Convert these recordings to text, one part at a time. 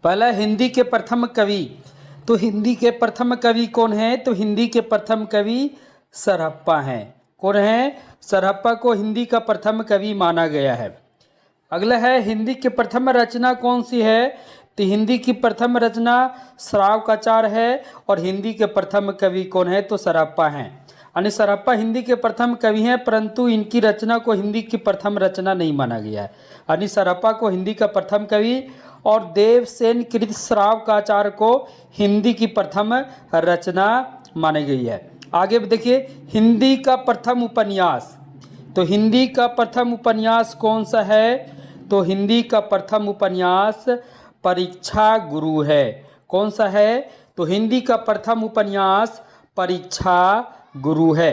पहला हिंदी के प्रथम कवि। तो हिंदी के प्रथम कवि कौन है? तो हिंदी के प्रथम कवि सरहप्पा हैं। कौन है? सरहप्पा को हिंदी का प्रथम कवि माना गया है। अगला है हिंदी की प्रथम रचना कौन सी है? तो हिंदी की प्रथम रचना श्रावकाचार है और हिंदी के प्रथम कवि कौन है? तो सरहप्पा हैं। यानी सरहप्पा हिंदी के प्रथम कवि हैं, परंतु इनकी रचना को हिंदी की प्रथम रचना नहीं माना गया है। यानी सरहप्पा को हिंदी का प्रथम कवि और देवसेन कृत श्रावकाचार को हिंदी की प्रथम रचना मानी गई है। आगे देखिए हिंदी का प्रथम उपन्यास। तो हिंदी का प्रथम उपन्यास कौन सा है? तो हिंदी का प्रथम उपन्यास परीक्षा गुरु है। कौन सा है? तो हिंदी का प्रथम उपन्यास परीक्षा गुरु है।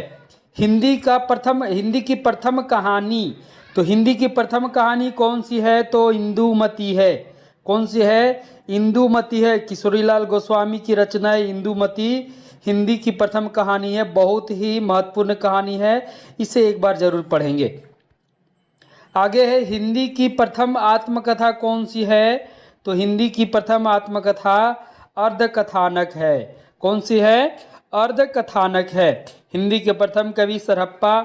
हिंदी की प्रथम कहानी। तो हिंदी की प्रथम कहानी कौन सी है? तो इंदुमती है। कौन सी है? इंदुमती है। किशोरीलाल गोस्वामी की रचना है इंदुमती। हिंदी की प्रथम कहानी है, बहुत ही महत्वपूर्ण कहानी है, इसे एक बार जरूर पढ़ेंगे। आगे है हिंदी की प्रथम आत्मकथा कौन सी है? तो हिंदी की प्रथम आत्मकथा अर्धकथानक है। कौन सी है? अर्धकथानक है। हिंदी के प्रथम कवि सरहप्पा,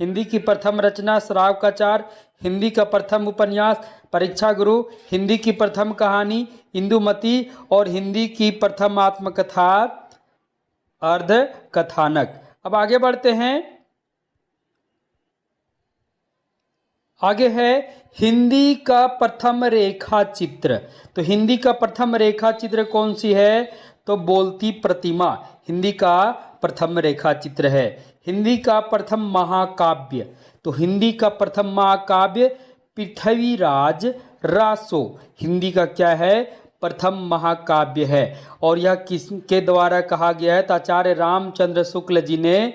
हिंदी की प्रथम रचना श्रावकाचार, हिंदी का प्रथम उपन्यास परीक्षा गुरु, हिंदी की प्रथम कहानी इंदुमती और हिंदी की प्रथम आत्मकथा अर्धकथानक। अब आगे बढ़ते हैं। आगे है हिंदी का प्रथम रेखा चित्र। तो हिंदी का प्रथम रेखा चित्र कौन सी है? तो बोलती प्रतिमा हिंदी का प्रथम रेखा चित्र है। हिंदी का प्रथम महाकाव्य। तो हिंदी का प्रथम महाकाव्य पृथ्वीराज रासो हिंदी का क्या है? प्रथम महाकाव्य है। और यह किसके द्वारा कहा गया है? तो आचार्य रामचंद्र शुक्ल जी ने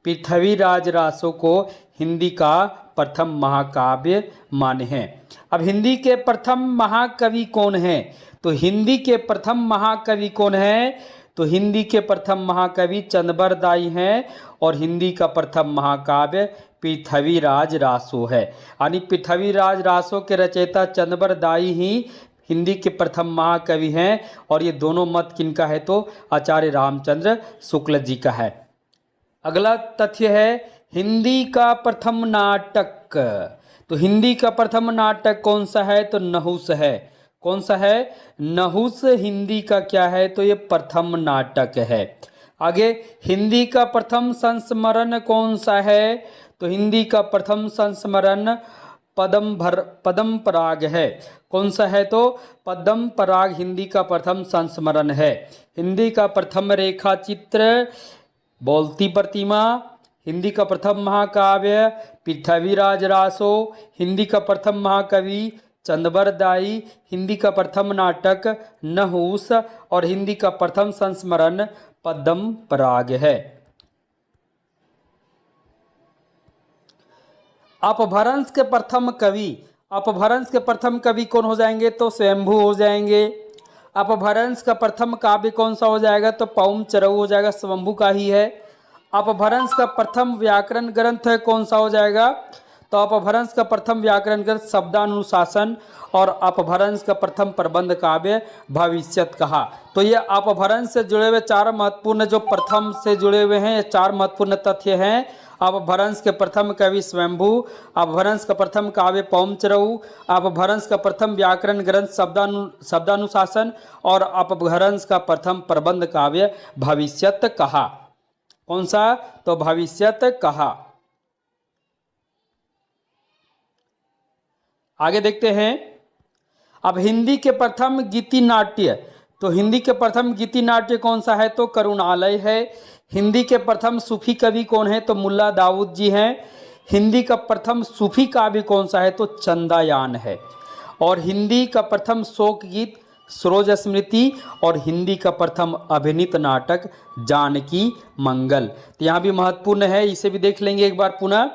पृथ्वीराज रासो को हिंदी का प्रथम महाकाव्य माने हैं। अब हिंदी के प्रथम महाकवि कौन है? तो हिंदी के प्रथम महाकवि कौन है? तो हिंदी के प्रथम महाकवि चंदबर दाई हैं और हिंदी का प्रथम महाकाव्य पृथ्वीराज रासो है। यानी पृथ्वीराज रासो के रचयिता चंदबर दाई ही हिंदी के प्रथम महाकवि हैं और ये दोनों मत किनका है? तो आचार्य रामचंद्र शुक्ल जी का है। अगला तथ्य है हिंदी का प्रथम नाटक। तो हिंदी का प्रथम नाटक कौन सा है? तो नहुस है। कौन सा है? नहुस हिंदी का क्या है? तो ये प्रथम नाटक है। आगे हिंदी का प्रथम संस्मरण कौन सा है? तो हिंदी का प्रथम संस्मरण पद्म पराग है। कौन सा है? तो पद्म पराग हिंदी का प्रथम संस्मरण है। हिंदी का प्रथम रेखा चित्र बोलती प्रतिमा, हिंदी का प्रथम महाकाव्य पृथ्वीराज रासो, हिंदी का प्रथम महाकवि चंदबर दाई, हिंदी का प्रथम नाटक नहुस और हिंदी का प्रथम संस्मरण पद्म पराग है। अपभ्रंश के प्रथम कवि। अपभ्रंश के प्रथम कवि कौन हो जाएंगे? तो स्वयंभू हो जाएंगे। अपभ्रंश का प्रथम काव्य कौन सा हो जाएगा? तो पौम चरऊ हो जाएगा, स्वयंभू का ही है। अपभ्रंश का प्रथम व्याकरण ग्रंथ है कौन सा हो जाएगा? तो अपभ्रंश का प्रथम व्याकरण ग्रंथ शब्दानुशासन और अपभ्रंश का प्रथम प्रबंध काव्य भविष्यत कहा। तो ये अपभ्रंश से जुड़े हुए चार महत्वपूर्ण जो प्रथम से जुड़े हुए हैं, ये चार महत्वपूर्ण तथ्य हैं। अपभ्रंश के प्रथम कवि स्वयंभू, अपभ्रंश का प्रथम काव्य पौमचरऊ, अपभ्रंश का प्रथम व्याकरण ग्रंथ शब्दानुशासन और अपभ्रंश का प्रथम प्रबंध काव्य भविष्यत कहा। कौन सा? तो भविष्यत कहा। आगे देखते हैं। अब हिंदी के प्रथम गीति नाट्य। तो हिंदी के प्रथम गीति नाट्य कौन सा है? तो करुणालय है। हिंदी के प्रथम सूफी कवि कौन है? तो मुल्ला दाऊद जी हैं। हिंदी का प्रथम सूफी काव्य कौन सा है? तो चंदायान है। और हिंदी का प्रथम शोक गीत सरोज स्मृति और हिंदी का प्रथम अभिनीत नाटक जानकी मंगल। तो यहाँ भी महत्वपूर्ण है, इसे भी देख लेंगे एक बार पुनः।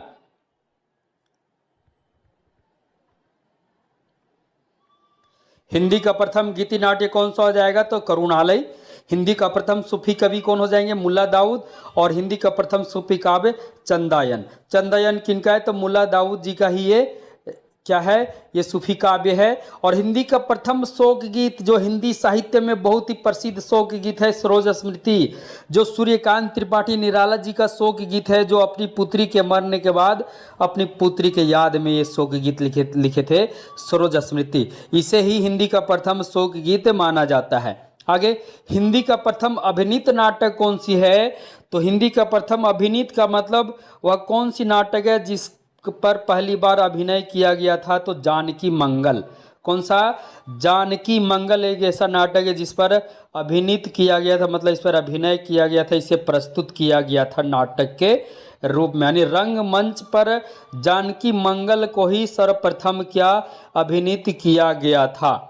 हिंदी का प्रथम गीति नाट्य कौन सा हो जाएगा? तो करुणालय। हिंदी का प्रथम सूफी कवि कौन हो जाएंगे? मुल्ला दाऊद। और हिंदी का प्रथम सूफी काव्य चंदायन। चंदायन किनका है? तो मुल्ला दाऊद जी का ही ये क्या है, ये सूफी काव्य है। और हिंदी का प्रथम शोक गीत जो हिंदी साहित्य में बहुत ही प्रसिद्ध शोक गीत है, सरोज स्मृति, जो सूर्यकांत त्रिपाठी निराला जी का शोक गीत है, जो अपनी पुत्री के मरने के बाद अपनी पुत्री के याद में ये शोक गीत लिखे थे, सरोज स्मृति। इसे ही हिंदी का प्रथम शोक गीत माना जाता है। आगे, हिंदी का प्रथम अभिनीत नाटक कौन सी है? तो हिंदी का प्रथम अभिनीत का मतलब वह कौन सी नाटक है जिस पर पहली बार अभिनय किया गया था? तो जानकी मंगल। कौन सा? जानकी मंगल एक ऐसा नाटक है जिस पर अभिनीत किया गया था, मतलब इस पर अभिनय किया गया था, इसे प्रस्तुत किया गया था नाटक के रूप में, यानी रंगमंच पर जानकी मंगल को ही सर्वप्रथम क्या अभिनीत किया गया था।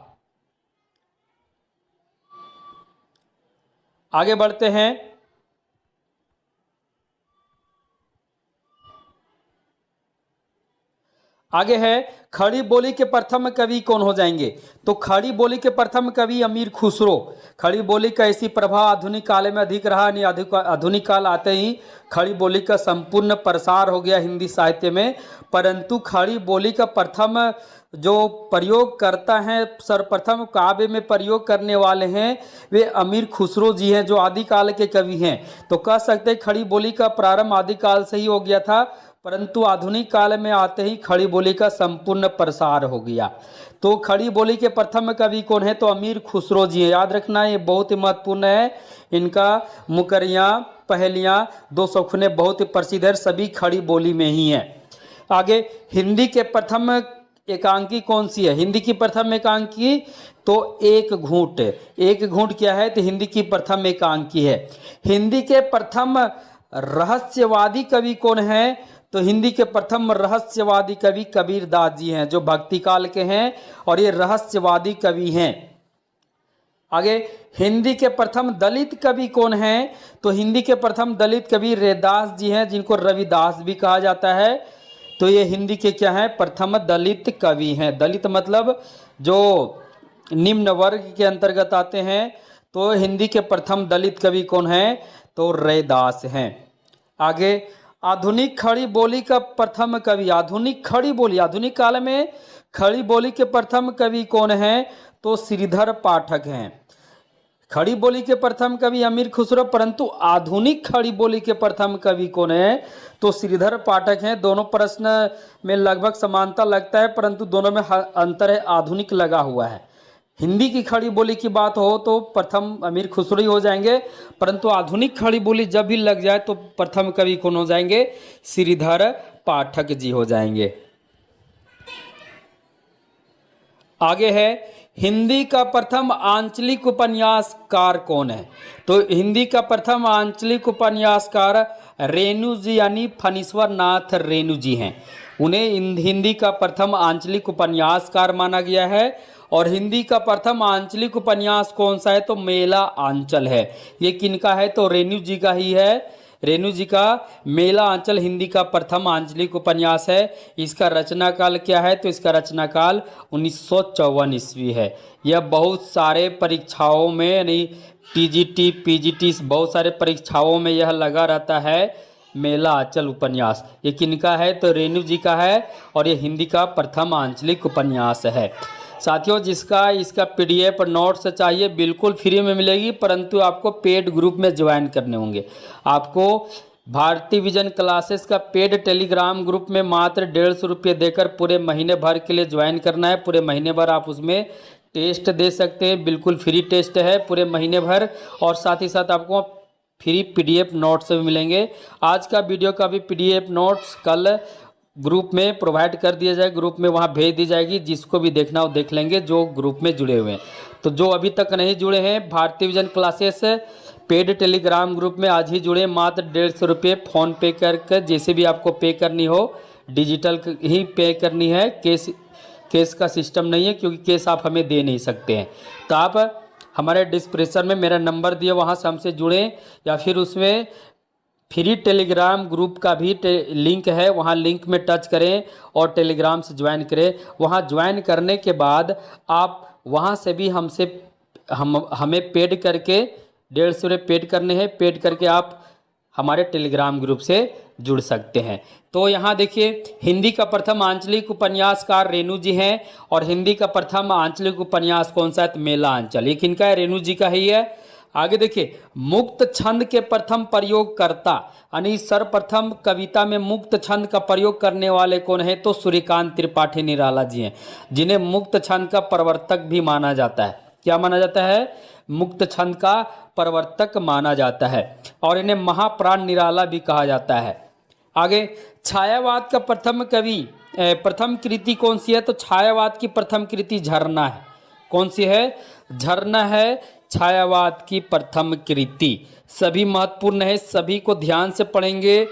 आगे बढ़ते हैं। आगे है, खड़ी बोली के प्रथम कवि कौन हो जाएंगे? तो खड़ी बोली के प्रथम कवि अमीर खुसरो। खड़ी बोली का ऐसी प्रभाव आधुनिक काल में अधिक रहा, नहीं आधुनिक काल आते ही खड़ी बोली का संपूर्ण प्रसार हो गया हिंदी साहित्य में। परंतु खड़ी बोली का प्रथम जो प्रयोग करता है, सर्वप्रथम काव्य में प्रयोग करने वाले हैं, वे अमीर खुसरो जी हैं, जो आदिकाल के कवि हैं। तो कह सकते हैं खड़ी बोली का प्रारंभ आदिकाल से ही हो गया था, परंतु आधुनिक काल में आते ही खड़ी बोली का संपूर्ण प्रसार हो गया। तो खड़ी बोली के प्रथम कवि कौन है? तो अमीर खुसरो जी है। याद रखना, ये बहुत ही महत्वपूर्ण है। इनका मुकरियाँ, पहेलियाँ, दो सौखने बहुत ही प्रसिद्ध है, सभी खड़ी बोली में ही हैं। आगे, हिंदी के प्रथम एकांकी कौन सी है? हिंदी की प्रथम एकांकी तो एक घूंट। एक घूंट क्या है? तो हिंदी की प्रथम एकांकी है। हिंदी के प्रथम रहस्यवादी कवि कौन है? तो हिंदी के प्रथम रहस्यवादी कवि कबीर दास जी हैं, जो भक्ति काल के हैं और ये रहस्यवादी कवि हैं। आगे, हिंदी के प्रथम दलित कवि कौन हैं? तो हिंदी के प्रथम दलित कवि रैदास जी हैं, जिनको रविदास भी कहा जाता है। तो ये हिंदी के क्या हैं? प्रथम दलित कवि हैं। दलित मतलब जो निम्न वर्ग के अंतर्गत आते हैं। तो हिंदी के प्रथम दलित कवि कौन हैं? तो रैदास हैं। आगे, आधुनिक खड़ी बोली का प्रथम कवि, आधुनिक खड़ी बोली, आधुनिक काल में खड़ी बोली के प्रथम कवि कौन हैं? तो श्रीधर पाठक हैं। खड़ी बोली के प्रथम कवि अमीर खुसरो, परंतु आधुनिक खड़ी बोली के प्रथम कवि कौन है? तो श्रीधर पाठक हैं। दोनों प्रश्न में लगभग समानता लगता है, परंतु दोनों में अंतर है, आधुनिक लगा हुआ है। हिंदी की खड़ी बोली की बात हो तो प्रथम अमीर खुसरो ही हो जाएंगे, परंतु आधुनिक खड़ी बोली जब भी लग जाए तो प्रथम कवि कौन हो जाएंगे? श्रीधर पाठक जी हो जाएंगे। आगे है, हिंदी का प्रथम आंचलिक उपन्यासकार कौन है? तो हिंदी का प्रथम आंचलिक उपन्यासकार रेणु जी, यानी फणीश्वर नाथ रेणु जी हैं। उन्हें हिंदी का प्रथम आंचलिक उपन्यासकार माना गया है। और हिंदी का प्रथम आंचलिक उपन्यास कौन सा है? तो मेला आंचल है। ये किनका है? तो रेणु जी का ही है। रेणु जी का मेला आंचल हिंदी का प्रथम आंचलिक उपन्यास है। इसका रचना काल क्या है? तो इसका रचना काल 1954 ईस्वी है। यह बहुत सारे परीक्षाओं में, यानी टीजीटी, पीजीटी, बहुत सारे परीक्षाओं में यह लगा रहता है, मेला आंचल उपन्यास। ये किनका है? तो रेणु जी का है, और ये हिंदी का प्रथम आंचलिक उपन्यास है। साथियों, जिसका इसका पीडीएफ नोट्स चाहिए बिल्कुल फ्री में मिलेगी, परंतु आपको पेड ग्रुप में ज्वाइन करने होंगे। आपको भारतीय विजन क्लासेस का पेड टेलीग्राम ग्रुप में मात्र 150 रुपये देकर पूरे महीने भर के लिए ज्वाइन करना है। पूरे महीने भर आप उसमें टेस्ट दे सकते हैं, बिल्कुल फ्री टेस्ट है पूरे महीने भर, और साथ ही साथ आपको फ्री पीडीएफ नोट्स भी मिलेंगे। आज का वीडियो का भी पीडीएफ नोट्स कल ग्रुप में प्रोवाइड कर दिया जाए, ग्रुप में वहाँ भेज दी जाएगी। जिसको भी देखना हो देख लेंगे जो ग्रुप में जुड़े हुए हैं। तो जो अभी तक नहीं जुड़े हैं भारतीय vision classes paid Telegram group में, आज ही जुड़े। मात्र 150 रुपये फ़ोन पे करके, जैसे भी आपको पे करनी हो, डिजिटल ही पे करनी है, कैश का सिस्टम नहीं है, क्योंकि कैश आप हमें दे नहीं सकते हैं। तो आप हमारे डिस्क्रिप्शन में मेरा नंबर दिए, वहाँ से हमसे जुड़ें, या फिर उसमें फ्री टेलीग्राम ग्रुप का भी लिंक है, वहाँ लिंक में टच करें और टेलीग्राम से ज्वाइन करें। वहाँ ज्वाइन करने के बाद आप वहाँ से भी हमें पेड करके 150 रुपये पेड करने हैं। पेड करके आप हमारे टेलीग्राम ग्रुप से जुड़ सकते हैं। तो यहाँ देखिए, हिंदी का प्रथम आंचलिक उपन्यासकार रेणु जी हैं और हिंदी का प्रथम आंचलिक उपन्यास कौन सा है? तो मेला आंचल। ये किनका है? रेणु जी का ही है। आगे देखिए, मुक्त छंद के प्रथम प्रयोगकर्ता यानी सर्वप्रथम कविता में मुक्त छंद का प्रयोग करने वाले कौन है? तो सूर्यकांत त्रिपाठी निराला जी हैं, जिन्हें मुक्त छंद का प्रवर्तक भी माना जाता है। क्या माना जाता है? मुक्त छंद का प्रवर्तक माना जाता है और इन्हें महाप्राण निराला भी कहा जाता है। आगे, छायावाद का प्रथम कृति कौन सी है? तो छायावाद की प्रथम कृति झरना है। कौन सी है? झरना है छायावाद की प्रथम कृति। सभी महत्वपूर्ण है, सभी को ध्यान से पढ़ेंगे।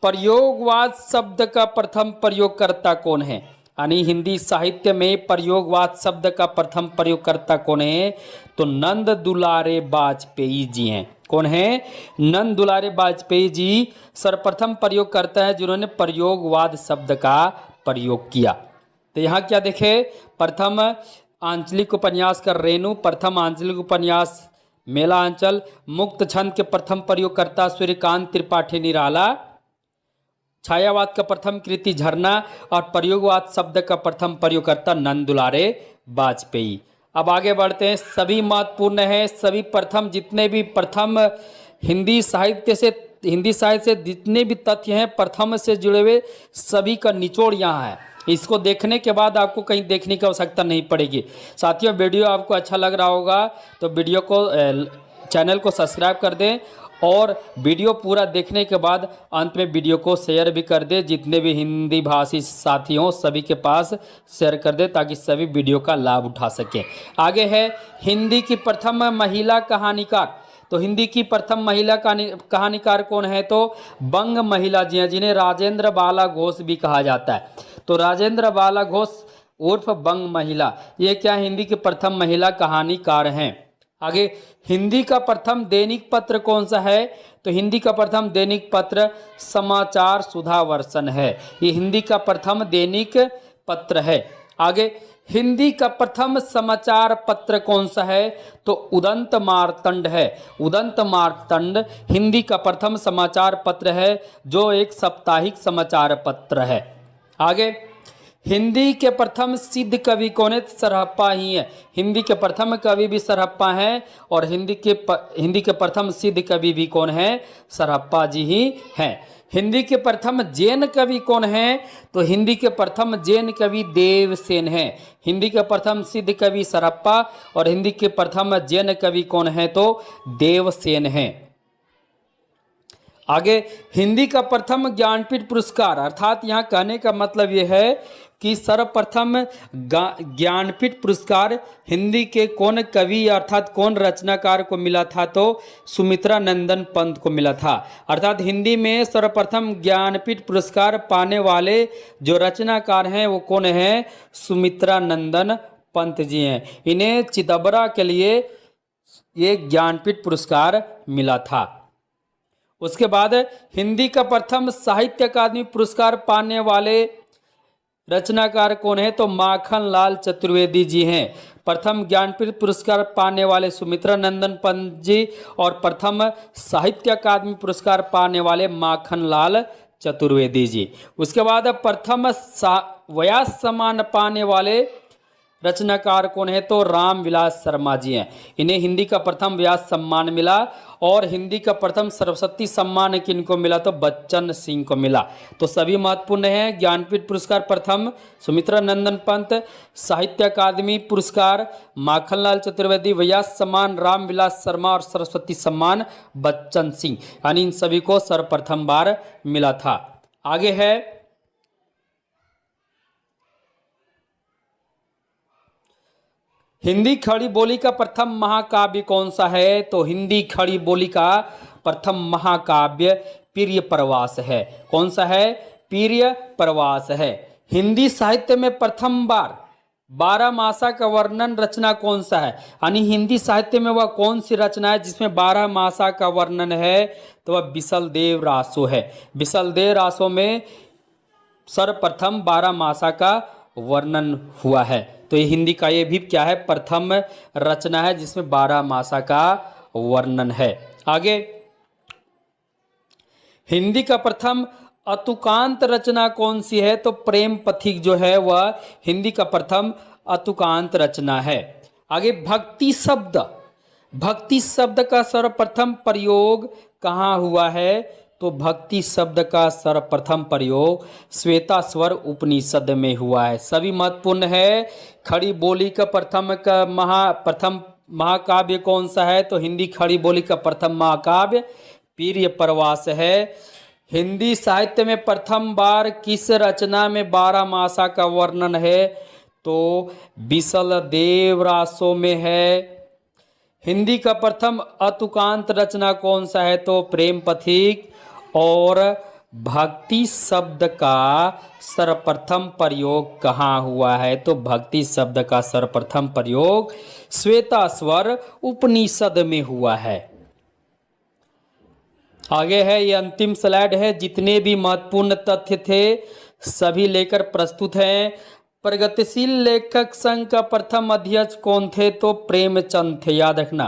प्रयोगवाद शब्द का प्रथम प्रयोगकर्ता कौन है? यानी हिंदी साहित्य में प्रयोगवाद शब्द का प्रथम प्रयोगकर्ता कौन है? तो नंद दुलारे वाजपेयी जी हैं। कौन है? नंद दुलारे वाजपेयी जी सर्वप्रथम प्रयोगकर्ता है जिन्होंने प्रयोगवाद शब्द का प्रयोग किया। तो यहाँ क्या देखे? प्रथम आंचलिक उपन्यास का रेणु, प्रथम आंचलिक उपन्यास मेला आंचल, मुक्त छंद के प्रथम प्रयोगकर्ता सूर्यकांत त्रिपाठी निराला, छायावाद का प्रथम कृति झरना और प्रयोगवाद शब्द का प्रथम प्रयोगकर्ता नंद दुलारे वाजपेयी। अब आगे बढ़ते हैं। सभी महत्वपूर्ण है, सभी प्रथम, जितने भी प्रथम हिंदी साहित्य से जितने भी तथ्य हैं प्रथम से जुड़े हुए, सभी का निचोड़ यहाँ है। इसको देखने के बाद आपको कहीं देखने की आवश्यकता नहीं पड़ेगी। साथियों, वीडियो आपको अच्छा लग रहा होगा तो वीडियो को चैनल को सब्सक्राइब कर दें और वीडियो पूरा देखने के बाद अंत में वीडियो को शेयर भी कर दें। जितने भी हिंदी भाषी साथी हों सभी के पास शेयर कर दें ताकि सभी वीडियो का लाभ उठा सकें। आगे है हिंदी की प्रथम महिला कहानीकार। तो हिंदी की प्रथम महिला कहानीकार कौन है? तो बंग महिला जी हैं, जिन्हें राजेंद्र बाला घोष भी कहा जाता है। तो राजेंद्र बाला घोष उर्फ बंग महिला, ये क्या हिंदी की प्रथम महिला कहानीकार हैं। आगे, हिंदी का प्रथम दैनिक पत्र कौन सा है? तो हिंदी का प्रथम दैनिक पत्र समाचार सुधावर्षन है। ये हिंदी का प्रथम दैनिक पत्र है। आगे, हिंदी का प्रथम समाचार पत्र कौन सा है? तो उदंत मार्तंड है। उदंत मार्तंड हिंदी का प्रथम समाचार पत्र है, जो एक साप्ताहिक समाचार पत्र है। आगे, हिंदी के प्रथम सिद्ध कवि कौन है? सरहप्पा ही है। हिंदी के प्रथम कवि भी सरहप्पा हैं और हिंदी के प्रथम सिद्ध कवि भी कौन है? सरहप्पा जी ही हैं। हिंदी के प्रथम जैन कवि कौन हैं? तो हिंदी के प्रथम जैन कवि देवसेन हैं। हिंदी के प्रथम सिद्ध कवि सरहप्पा और हिंदी के प्रथम जैन कवि कौन है? तो देवसेन हैं। आगे, हिंदी का प्रथम ज्ञानपीठ पुरस्कार, अर्थात यहाँ कहने का मतलब यह है कि सर्वप्रथम ज्ञानपीठ पुरस्कार हिंदी के कौन कवि अर्थात कौन रचनाकार को मिला था? तो सुमित्रा नंदन पंत को मिला था। अर्थात हिंदी में सर्वप्रथम ज्ञानपीठ पुरस्कार पाने वाले जो रचनाकार हैं वो कौन हैं? सुमित्रा नंदन पंत जी हैं। इन्हें चिदबरा के लिए ये ज्ञानपीठ पुरस्कार मिला था। उसके बाद हिंदी का प्रथम साहित्य अकादमी पुरस्कार पाने वाले रचनाकार कौन है? तो माखन लाल चतुर्वेदी जी हैं। प्रथम ज्ञानपीठ पुरस्कार पाने वाले सुमित्रा नंदन पंत जी और प्रथम साहित्य अकादमी पुरस्कार पाने वाले माखन लाल चतुर्वेदी जी। उसके बाद प्रथम व्यास सम्मान पाने वाले रचनाकार कौन है? तो रामविलास शर्मा जी हैं। इन्हें हिंदी का प्रथम व्यास सम्मान मिला और हिंदी का प्रथम सरस्वती सम्मान किनको मिला? तो बच्चन सिंह को मिला। तो सभी महत्वपूर्ण हैं। ज्ञानपीठ पुरस्कार प्रथम सुमित्रा नंदन पंत, साहित्य अकादमी पुरस्कार माखनलाल चतुर्वेदी, व्यास सम्मान रामविलास शर्मा और सरस्वती सम्मान बच्चन सिंह, यानी इन सभी को सर्वप्रथम बार मिला था। आगे है हिंदी खड़ी बोली का प्रथम महाकाव्य कौन सा है? तो हिंदी खड़ी बोली का प्रथम महाकाव्य प्रिय प्रवास है। कौन सा है? प्रिय प्रवास है। हिंदी साहित्य में प्रथम बार 12 मासा का वर्णन रचना कौन सा है? यानी हिंदी साहित्य में वह कौन सी रचना है जिसमें 12 मासा का वर्णन है? तो वह बिसलदेव रासो है। बिसलदेव रासो में सर्वप्रथम 12 मासा का वर्णन हुआ है। तो ये हिंदी का ये भी क्या है? प्रथम रचना है जिसमें 12 मासा का वर्णन है। आगे, हिंदी का प्रथम अतुकांत रचना कौन सी है? तो प्रेम पथिक जो है वह हिंदी का प्रथम अतुकांत रचना है। आगे भक्ति शब्द, भक्ति शब्द का सर्वप्रथम प्रयोग कहाँ हुआ है? तो भक्ति शब्द का सर्वप्रथम प्रयोग श्वेताश्वर उपनिषद में हुआ है। सभी महत्वपूर्ण है। खड़ी बोली का प्रथम महाकाव्य कौन सा है? तो हिंदी खड़ी बोली का प्रथम महाकाव्य पीर्य प्रवास है। हिंदी साहित्य में प्रथम बार किस रचना में 12 मासा का वर्णन है? तो बिसल देव रासो में है। हिंदी का प्रथम अतुकांत रचना कौन सा है? तो प्रेम पथिक। और भक्ति शब्द का सर्वप्रथम प्रयोग कहाँ हुआ है? तो भक्ति शब्द का सर्वप्रथम प्रयोग श्वेताश्वर उपनिषद में हुआ है। आगे है, ये अंतिम स्लाइड है। जितने भी महत्वपूर्ण तथ्य थे सभी लेकर प्रस्तुत हैं। प्रगतिशील लेखक संघ का प्रथम अध्यक्ष कौन थे? तो प्रेमचंद थे। याद रखना,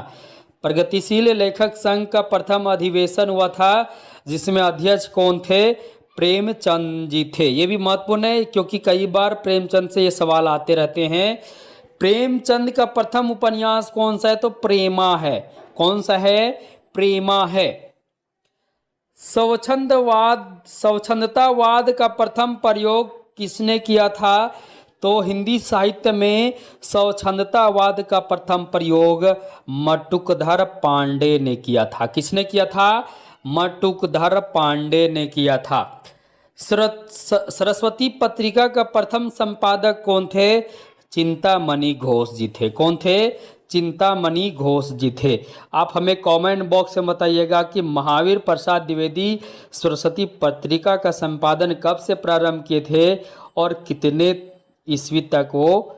प्रगतिशील लेखक संघ का प्रथम अधिवेशन हुआ था जिसमें अध्यक्ष कौन थे? प्रेमचंद जी थे। ये भी महत्वपूर्ण है क्योंकि कई बार प्रेमचंद से ये सवाल आते रहते हैं। प्रेमचंद का प्रथम उपन्यास कौन सा है? तो प्रेमा है। कौन सा है? प्रेमा है। स्वच्छंदतावाद का प्रथम प्रयोग किसने किया था? तो हिंदी साहित्य में स्वच्छंदतावाद का प्रथम प्रयोग मटुकधर पांडे ने किया था। किसने किया था? मटुकधर पांडे ने किया था। सरस्वती पत्रिका का प्रथम संपादक कौन थे? चिंतामणि घोष जी थे। कौन थे? चिंतामणि घोष जी थे। आप हमें कमेंट बॉक्स में बताइएगा कि महावीर प्रसाद द्विवेदी सरस्वती पत्रिका का संपादन कब से प्रारंभ किए थे और कितने ईस्वी तक वो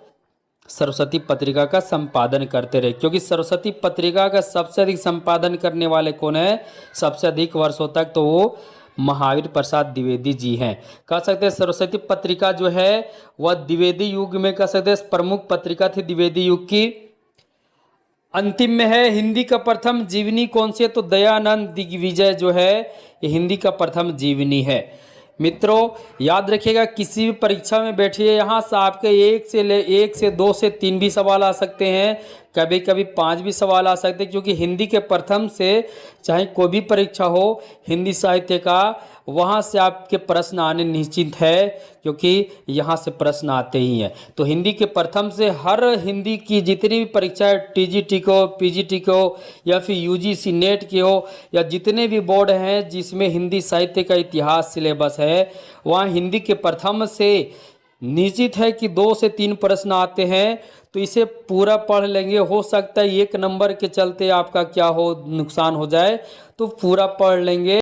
सरस्वती पत्रिका का संपादन करते रहे, क्योंकि सरस्वती पत्रिका का सबसे अधिक संपादन करने वाले कौन है? सबसे अधिक वर्षों तक तो वो महावीर प्रसाद द्विवेदी जी हैं। कह सकते हैं सरस्वती पत्रिका जो है वह द्विवेदी युग में कह सकते हैं प्रमुख पत्रिका थी द्विवेदी युग की। अंतिम में है, हिंदी का प्रथम जीवनी कौन सी है? तो दयानंद दिग्विजय जो है ये हिंदी का प्रथम जीवनी है। मित्रों याद रखिएगा, किसी भी परीक्षा में बैठिए यहाँ से आपके 1 से 2 से 3 भी सवाल आ सकते हैं, कभी कभी 5 भी सवाल आ सकते हैं, क्योंकि हिंदी के प्रथम से चाहे कोई भी परीक्षा हो हिंदी साहित्य का, वहाँ से आपके प्रश्न आने निश्चित है, क्योंकि यहाँ से प्रश्न आते ही हैं। तो हिंदी के प्रथम से हर हिंदी की जितनी भी परीक्षाएं टीजीटी को, पीजीटी को या फिर यूजीसी नेट की हो या जितने भी बोर्ड हैं जिसमें हिंदी साहित्य का इतिहास सिलेबस है, वहाँ हिंदी के प्रथम से निश्चित है कि 2 से 3 प्रश्न आते हैं। तो इसे पूरा पढ़ लेंगे। हो सकता है 1 नंबर के चलते आपका क्या हो, नुकसान हो जाए, तो पूरा पढ़ लेंगे।